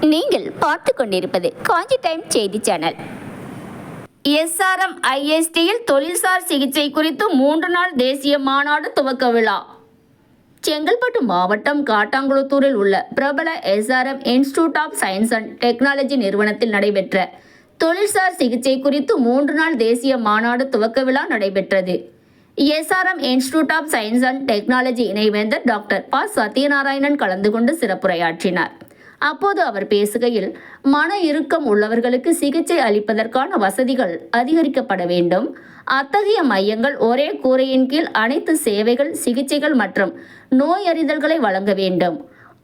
நீங்கள் பார்த்து கொண்டிருப்பது காஞ்சி டைம் செய்தி சேனல். எஸ்ஆர்எம் ஐஎஸ்டியில் தொழில்சார் சிகிச்சை குறித்து 3 நாள் தேசிய மாநாடு துவக்க விழா. செங்கல்பட்டு மாவட்டம் காட்டாங்குளத்தூரில் உள்ள பிரபல SRM institute of science and Technology நிறுவனத்தில் நடைபெற்ற தொழில்சார் சிகிச்சை குறித்து 3 நாள் தேசிய மாநாடு துவக்க விழா நடைபெற்றது. SRM institute of science and technology இணைவேந்தர் டாக்டர் ப. சத்யநாராயணன் கலந்து கொண்டு சிறப்புரையாற்றினார். அப்போது அவர் பேசுகையில், மன இறுக்கம் உள்ளவர்களுக்கு சிகிச்சை அளிப்பதற்கான வசதிகள் அதிகரிக்கப்பட வேண்டும். அத்தகைய மையங்கள் ஒரே கூரையின் கீழ் அனைத்து சேவைகள், சிகிச்சைகள் மற்றும் நோயறிதல்களை வழங்க வேண்டும்.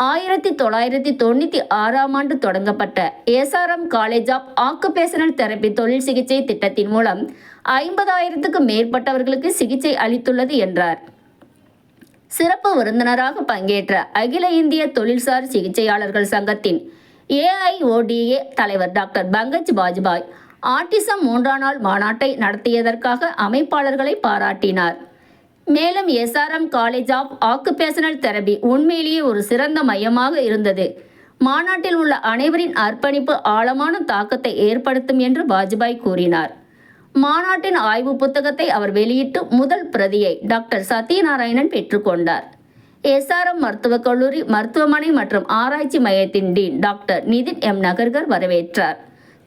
1996ஆம் ஆண்டு தொடங்கப்பட்ட SRM College of Occupational Therapy தொழில் சிகிச்சை திட்டத்தின் மூலம் 50,000க்கும் மேற்பட்டவர்களுக்கு சிகிச்சை அளித்துள்ளது என்றார். சிறப்பு விருந்தினராக பங்கேற்ற அகில இந்திய தொழில்சார் சிகிச்சையாளர்கள் சங்கத்தின் AIODA தலைவர் டாக்டர் பங்கஜ் பாஜ்பாய் ஆட்டிசம் 3ஆம் நாள் மாநாட்டை நடத்தியதற்காக அமைப்பாளர்களை பாராட்டினார். மேலும் SRM College of Occupational Therapy உண்மையிலேயே ஒரு சிறந்த மையமாக இருந்தது. மாநாட்டில் உள்ள அனைவரின் அர்ப்பணிப்பு ஆழமான தாக்கத்தை ஏற்படுத்தும் என்று பாஜ்பாய் கூறினார். மாநாட்டின் ஆய்வு புத்தகத்தை அவர் வெளியிட்டு முதல் பிரதியை டாக்டர் சத்யநாராயணன் பெற்றுக்கொண்டார். எஸ்ஆர்எம் மருத்துவக் கல்லூரி, மருத்துவமனை மற்றும் ஆராய்ச்சி மையத்தின் dean doctor Nitin M. Nahargarh வரவேற்றார்.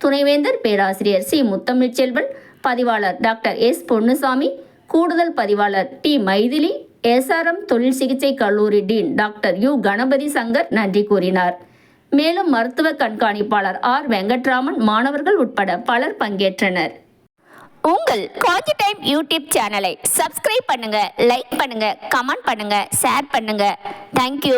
துணைவேந்தர் பேராசிரியர் சி. முத்தமிழ்ச்செல்வன், பதிவாளர் டாக்டர் S. பொன்னுசாமி, கூடுதல் பதிவாளர் T. மைதிலி, எஸ்ஆர்எம் தொழில் சிகிச்சை கல்லூரி dean doctor U. Ganapathi Shankar நன்றி கூறினார். மேலும் மருத்துவ கண்காணிப்பாளர் R. வெங்கட்ராமன், மாணவர்கள் உட்பட பலர் பங்கேற்றனர். உங்கள் காஞ்சி டைம் யூடியூப் சேனலை சப்ஸ்கிரைப் பண்ணுங்க, லைக் பண்ணுங்க, கமெண்ட் பண்ணுங்க, ஷேர் பண்ணுங்க. தேங்க்யூ.